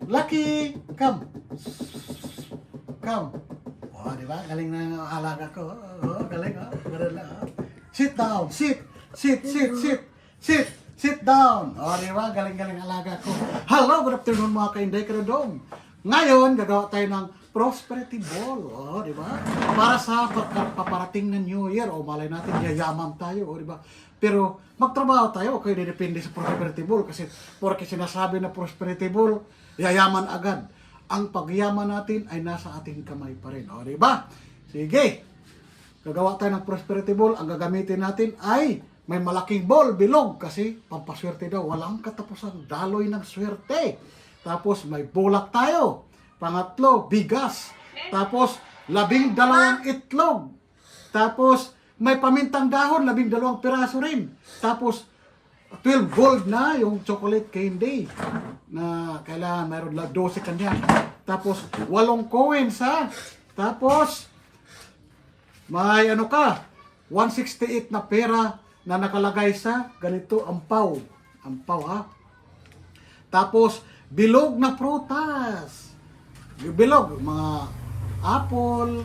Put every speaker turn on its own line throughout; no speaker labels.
Lucky, come. Come. Oh, di ba? Galing na yung alaga ko. Oh, galing, oh. Ganun lang, oh. Sit down. Sit. Sit, sit, sit. Sit. Sit down. Oh, di ba? Galing-galing alaga ko. Hello, good afternoon mga ka-Inday Karadong. Ngayon, gagawa tayo ng prosperity ball. Oh, di ba? Para sa paparating na New Year. O, malay natin, yayaman tayo. O, di ba? Pero, magtrabaho tayo. Okay, depende sa prosperity ball. Kasi, porque sinasabi na prosperity ball, yayaman agad. Ang pagyaman natin ay nasa ating kamay pa rin. O, di ba? Sige. Gagawa tayo ng prosperity ball. Ang gagamitin natin ay may malaking ball, bilog. Kasi pampaswerte daw. Walang katapusan. Daloy ng swerte. Tapos may bulak tayo. Pangatlo, bigas. Tapos 12 itlog. Tapos may pamintang dahon, 12 piraso rin. Tapos 12 gold na yung chocolate candy na kailangan mayroon 12 kanya. Tapos 8 coins ha. Tapos may ano ka 168 na pera na nakalagay sa ganito ampaw. Ampaw ha. Tapos bilog na prutas. Bilog, mga apple,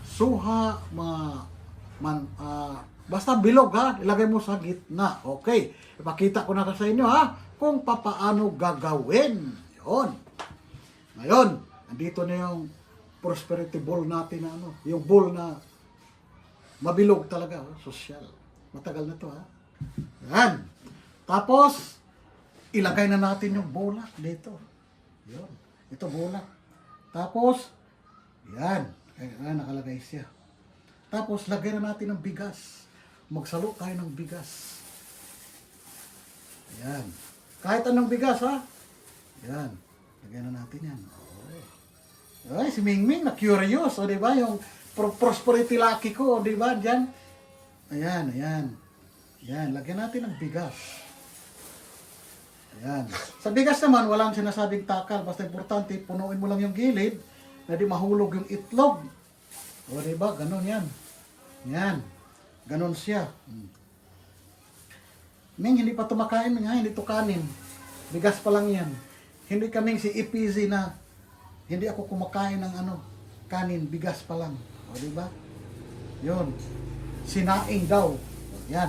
suha, mga basta bilog ha, ilagay mo sa gitna. Okay, ipakita ko na sa inyo ha, kung papaano gagawin. Yun. Ngayon, andito na yung prosperity ball natin na ano, yung ball na mabilog talaga, social. Matagal na to ha. Yan. Tapos, ilagay na natin yung bulak dito. Yun. Ito bulak. Tapos, yan. Ayan, nakalagay siya. Tapos, lagay na natin ng bigas. Magsalo tayo ng bigas. Ayan. Kahit anong bigas, ha? Yan. Lagay na natin yan. Ay, si Mingming na curious, o diba? Yung prosperity lucky ko, o diba? Diyan. Ayan, ayan. Ayan, lagyan natin ng bigas. Ayan. Sa bigas naman, walang sinasabing takal. Basta importante, punuin mo lang yung gilid na di mahulog yung itlog. O diba? Ganon yan. Yan. Ganon siya. Ming, hindi pa tumakain, Ming, ha? Hindi to kanin. Bigas pa lang yan. Hindi kaming si EPZ na hindi ako kumakain ng ano, kanin, bigas pa lang. O diba? Yun. Sinaing daw. Yan.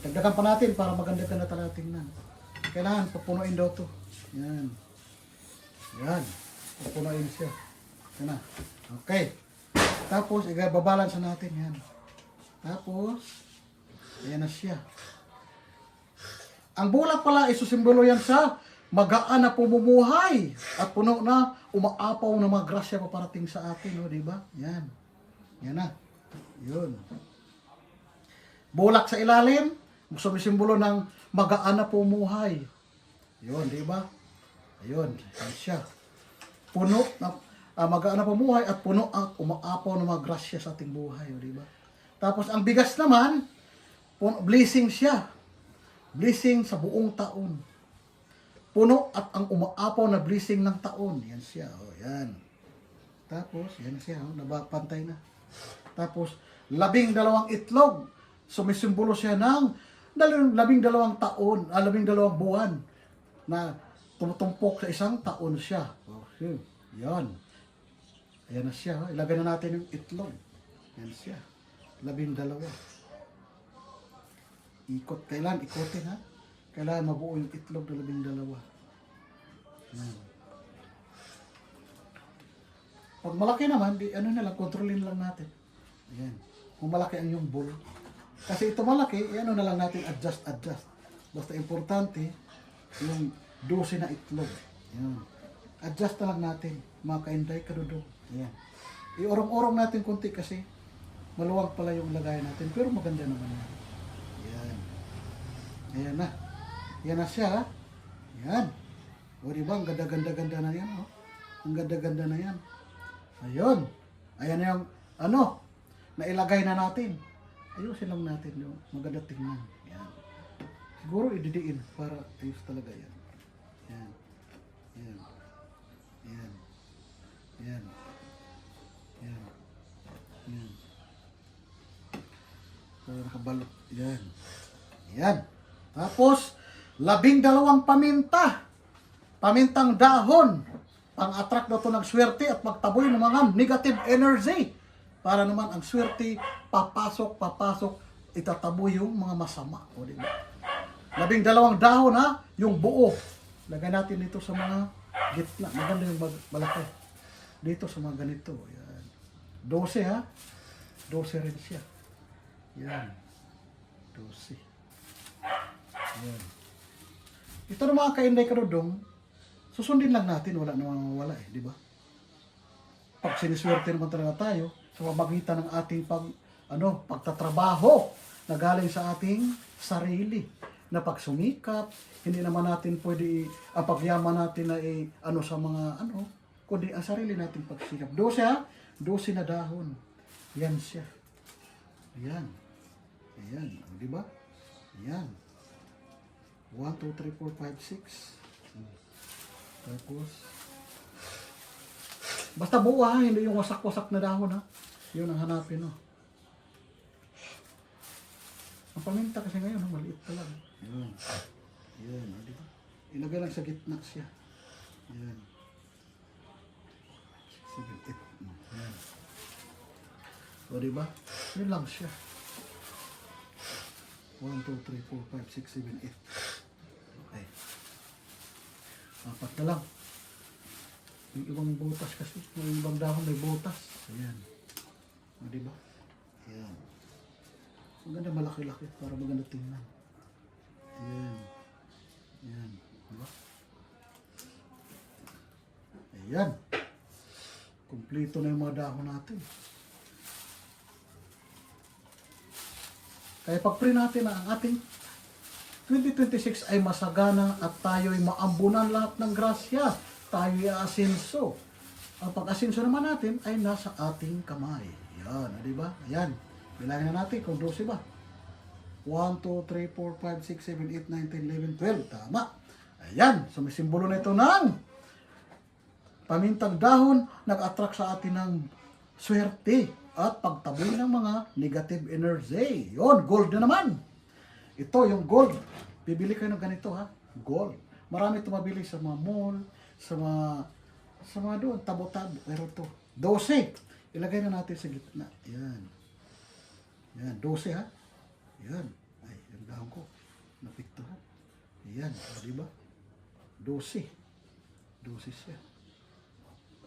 Dagdagan pa natin para maganda ka na talaga tingnan. Kailangan papunuin daw to. Yan. Yan. Papunuin siya. Yan na. Okay. Tapos, babalance natin yan. Tapos, ayan na siya. Ang bulak pala, isusimbolo yan sa magaan na pumumuhay. At puno na, umaapaw na mga grasya paparating sa atin. O, diba? Yan. Yan na. Yun. Bulak sa ilalim, sumisimbolo ng magaan na pumuhay. Yun, di ba? Ayun, yan siya. Puno na magaan na pumuhay at puno ang umaapaw ng mga grasya sa ating buhay, di ba? Tapos ang bigas naman, blessing siya. Blessing sa buong taon. Puno at ang umaapaw na blessing ng taon. Yan siya, oh, yan. Tapos, yan siya, oh, nabapantay na. Tapos, 12 itlog. Sumisimbolo siya ng 12 taon, 12 buwan na tumutumpok sa isang taon siya. Okay. Yan. Ayan na siya. Ilagay na natin yung itlog. Yan siya. 12. Ikot. Kailan? Ikotin ha. Kailangan mabuo yung itlog na 12. Yan. Pag malaki naman, ano na lang, kontrolin lang natin. Ayan. Kung malaki ang yung bowl. Kasi ito malaki, ano na lang natin, adjust. Basta importante, yung 12 na itlog. Yan. Adjust na lang natin, mga ka-Inday Karadong. Yan. I-orong-orong natin konti kasi maluwag pala yung lagay natin, pero maganda naman yan. Yan. Ayan na. Yan na siya, ha? Yan. O diba, ang ganda-ganda na yan, oh. Ang ganda-ganda na yan. Ayun. Ayan na yung, nailagay na natin. Ayusin lang natin yung maganda tingnan. Yan. Siguro ididiin para ayos talaga yan. Yan. Yan. Yan. Yan. Yan. Yan. Para nakabalot. Yan. Yan. Tapos, 12 paminta. Pamintang dahon. pang-attract daw to ng swerte at magtaboy ng mga negative energy. Para naman ang swerte, papasok, itataboy yung mga masama. O, diba? 12 dahon ha, yung buo. Lagay natin dito sa mga gitna. Maganda yung malaki. Dito sa mga ganito. Yan. 12 ha. 12 rin siya. Yan. 12. Yan. Ito na mga kainday karudong, susundin lang natin, wala namang mawala eh, di ba? Pag siniswerte naman talaga tayo, sa pamagitan ng ating pagtatrabaho na galing sa ating sarili, na pagsumikap, hindi naman natin pwede, ang pagyaman natin na sa mga kundi ang sarili natin pagsikap. 12 ha? 12 na dahon. Yan siya. Yan. Ayan. Di ba? Yan. 1, 2, 3, 4, 5, 6. Tapos, basta buo ha, hindi yung wasak-wasak na dahon ha. Yun ang hanapin no. Ang paminta kasi ngayon, maliit pa lang. Yan. Yan, di ba? Ilagay lang sa gitna siya. Yan. Sige, yan. O, di ba? Yun lang siya. 1, 2, 3, 4, 5, 6, 7, 8. Okay. 4 na lang. Yung ibang butas kasi. Yung ibang dahon may butas. Ayan. O, diba? Ayan. Maganda malaki-laki para maganda tingnan. Ayan. Ayan. Diba? Ayan. Kompleto na yung mga dahon natin. Kaya pag-pray natin na ang ating 2026 ay masagana at tayo'y maambunan lahat ng grasya. Tayo'y aasenso. Ang pag-asenso naman natin ay nasa ating kamay. Yan, di ba? Ayan. Bilangin na natin kung 12 ba. 1, 2, 3, 4, 5, 6, 7, 8, 9, 10, 11, 12. Tama. Ayan. So may simbolo na ito ng pamintang dahon, nag-attract sa atin ng swerte at pagtaboy ng mga negative energy. Yon, gold na naman. Ito yung gold. Bibili kayo ng ganito ha. Gold. Marami ito mabili sa mga mall, sa mga doon, tabo-tabo. Pero ito, 12. Ilagay na natin sa gitna. Yan. Yan, 12 ha. Yan. Ay, yung dahon ko. Napikto ha. Yan, di ba? 12. 12 siya.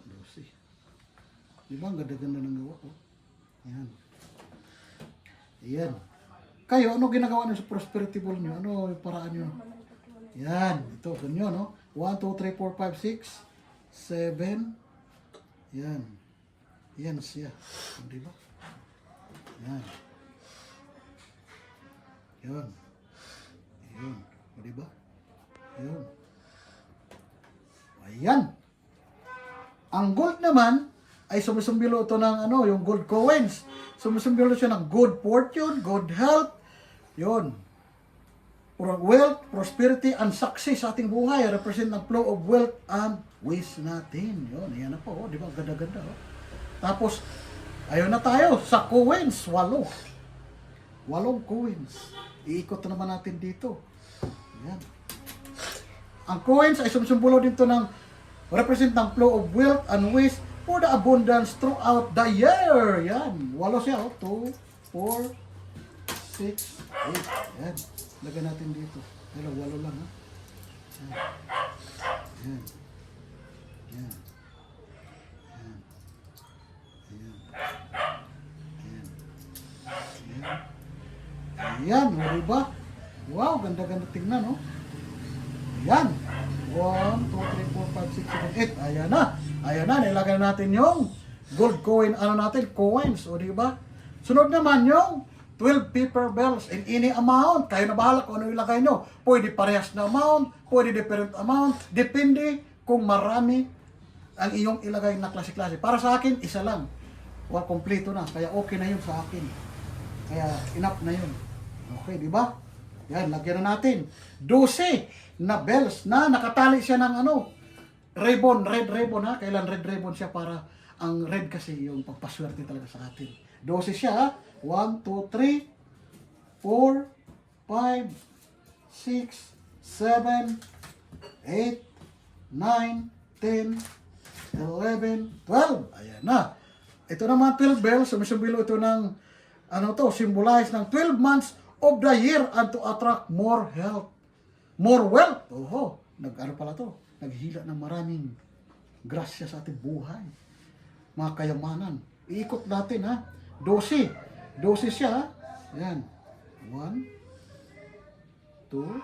12. Di ba? Ang ganda-ganda ng gawa ko. Yan. Yan. Kayo, ano ginagawa niyo sa prosperity ball niyo? Ano yung paraan niyo? Yan. Ito, ganyan, no? 1, 2, 3, 4, 5, 6, 7. Yan. Yan siya. Di ba? Yan. Yan. Yan. Di ba? Yan. Ayan. Ang gold naman, ay sumusumbilo ito ng yung gold coins. Sumusumbilo siya ng good fortune, good health, yun. Wealth, prosperity, and success sa ating buhay. Represent ng flow of wealth and ways natin. Yun, yan na po. Di ba? Ganda-ganda. Tapos, ayun na tayo sa coins. 8 coins. Iikot na naman natin dito. Yan. Ang coins ay sumusumbilo dito ng represent ng flow of wealth and ways for the abundance throughout the year. Yan. 8 siya. 2, 4, 6, 8. Yan. Lagyan natin dito. Pero 8 lang ha. Yan. Yan. Yan. Yan. Yan. Yan. Yan. O, diba? Wow, ganda-ganda tingnan, no? Yan. 1, 2, 3, 4, 5, 6, 7, 8. Ayan na. Ayan na. Nilagay natin yung gold coin, coins. O, diba? Sunod naman yung 12 paper bills in any amount. Kayo na bahala kung ano ilagay nyo. Pwede parehas na amount, pwede different amount. Depende kung marami ang iyong ilagay na klase-klase. Para sa akin, isa lang. Well, kompleto na. Kaya okay na yun sa akin. Kaya enough na yun. Okay, di ba? Yan, lagyan na natin. 12 na bells na nakatali siya ng ribbon, red ribbon ha. Kailan red ribbon siya para ang red kasi yung pagpaswerte talaga sa atin. 12 siya ha. 1, 2, 3, 4, 5, 6, 7, 8, 9, 10, 11, 12. Ayan na. Ito naman 12 bells, sumisubilo ito ng symbolize ng 12 months of the year and to attract more health, more wealth. Oho, pala to, naghila ng maraming grasya sa ating buhay. Mga kayamanan. Iikot natin ha. 12. 12 siya ha. Ayan. 1, 2,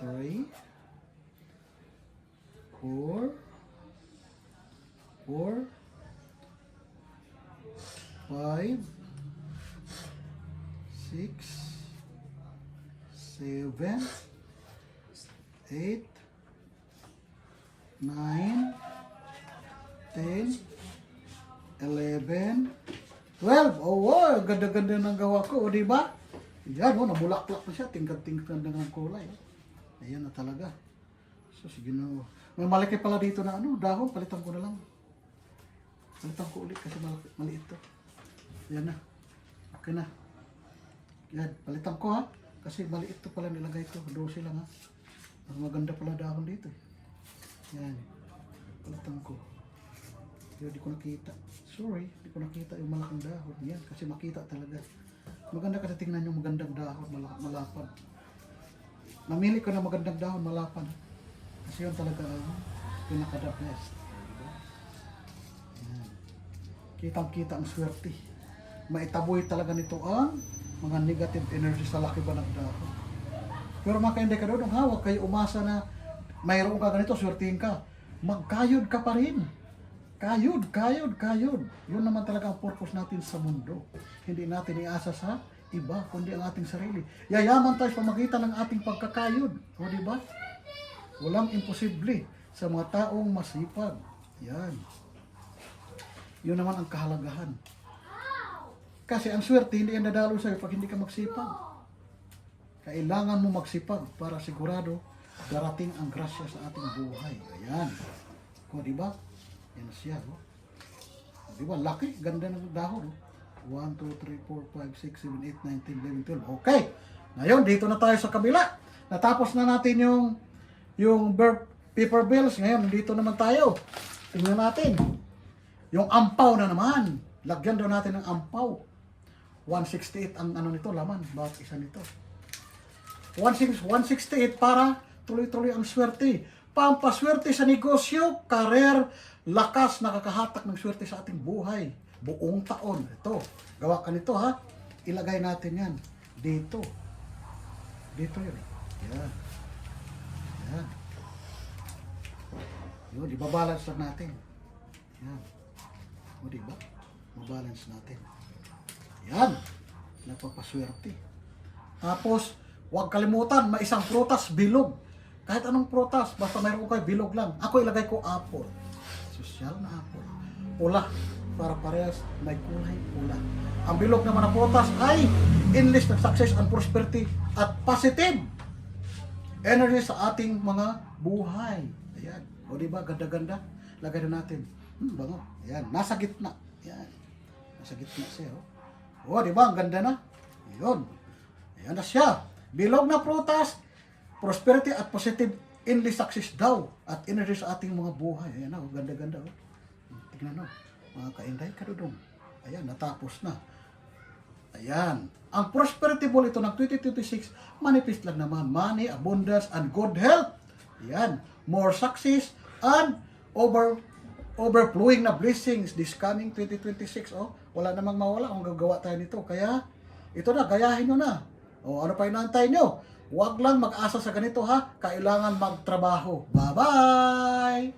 3, 4, 5, 6, 7, 8, 9, 10, 11, 12. Oh, wow, ganda-ganda ng gawa ko, di ba? Yan, oh, nabulaklak na siya, tingkad-tingkad ng kulay. Ayan na talaga. So, sige na. May malaki pala dito na dahon, palitan ko na lang. Palitan ko ulit kasi maliit to. Yan na. Okay na. Yan, palitan ko ha. Kasi maliit to pala nilagay to. 12 lang ha. Mas maganda pala dahon dito. Yan. Palitan ko. Pero di ko nakita. Sorry, di ko nakita yung malaking dahon. Yan, kasi makita talaga. Maganda kasi tingnan yung magandang dahon, malapad. Namili ko na magandang dahon, malapad. Kasi yun talaga pinaka-the best. Yan. Kitang-kita ang swerte. Maitaboy talaga nito ang mga negative energy sa laki ba ng dahon. Pero mga kainday ka doon, huwag kayo umasa na mayroon ka ganito, swertihin ka. Magkayod ka pa rin. Kayod. Yun naman talaga ang purpose natin sa mundo. Hindi natin iasa sa iba, kundi ang ating sarili. Yayaman tayo sa pamagitan ng ating pagkakayod. O diba? Walang imposible sa mga taong masipag. Yan. Yun naman ang kahalagahan. Kasi ang swerte hindi yan dadalo sa'yo pag hindi ka magsipag. Kailangan mo magsipag para sigurado darating ang grasya sa ating buhay. Ayan. O diba? Yan siya, no? Di ba? Laki. Ganda ng dahon. 1, 2, 3, 4, 5, 6, 7, 8, 9, 10, 11, 12. Okay. Ngayon, dito na tayo sa kabila. Natapos na natin yung paper bills. Ngayon, dito naman tayo. Tingnan natin. Yung ampaw na naman. Lagyan daw natin ng ampaw. 168 ang nito, laman. Bawat isa nito. 168 para tuloy-tuloy ang swerte. Pampaswerte sa negosyo, karer, lakas, nakakahatak ng swerte sa ating buhay. Buong taon. Ito. Gawa ka nito ha. Ilagay natin yan. Dito. Dito yun. Yan. Yan. Yun, ibabalance lang natin. Yan. O diba? Mabalance natin. Yan. Nagpapaswerte. Tapos, huwag kalimutan, may isang prutas, bilog. Kahit anong prutas, basta mayroon kayo, bilog lang. Ako ilagay ko apple. Sosyal na apple. Pula. Para parehas may kulay pula. Ang bilog naman ng prutas ay endless ng success and prosperity at positive energy sa ating mga buhay. Ayan. O diba, ganda-ganda. Lagay na natin. Bango. Ayan. Nasa gitna. Ayan. Nasa gitna siya. O diba, ang ganda na. Ayan. Ayan na siya. Bilog na prutas, prosperity at positive endless success daw at energy sa ating mga buhay. Ayan na. Ganda-ganda. Tignan o. Mga kainday kadudong. Ayan, natapos na. Ayan. Ang prosperity ball ito ng 2026, manifest lang naman. Money, abundance, and good health. Ayan. More success and overflowing na blessings this coming 2026. Oh, wala namang mawala kung gagawa tayo nito. Kaya, ito na, gayahin nyo na. O, ano pa inaantay nyo? Huwag lang mag-asa sa ganito ha. Kailangan magtrabaho. Bye-bye!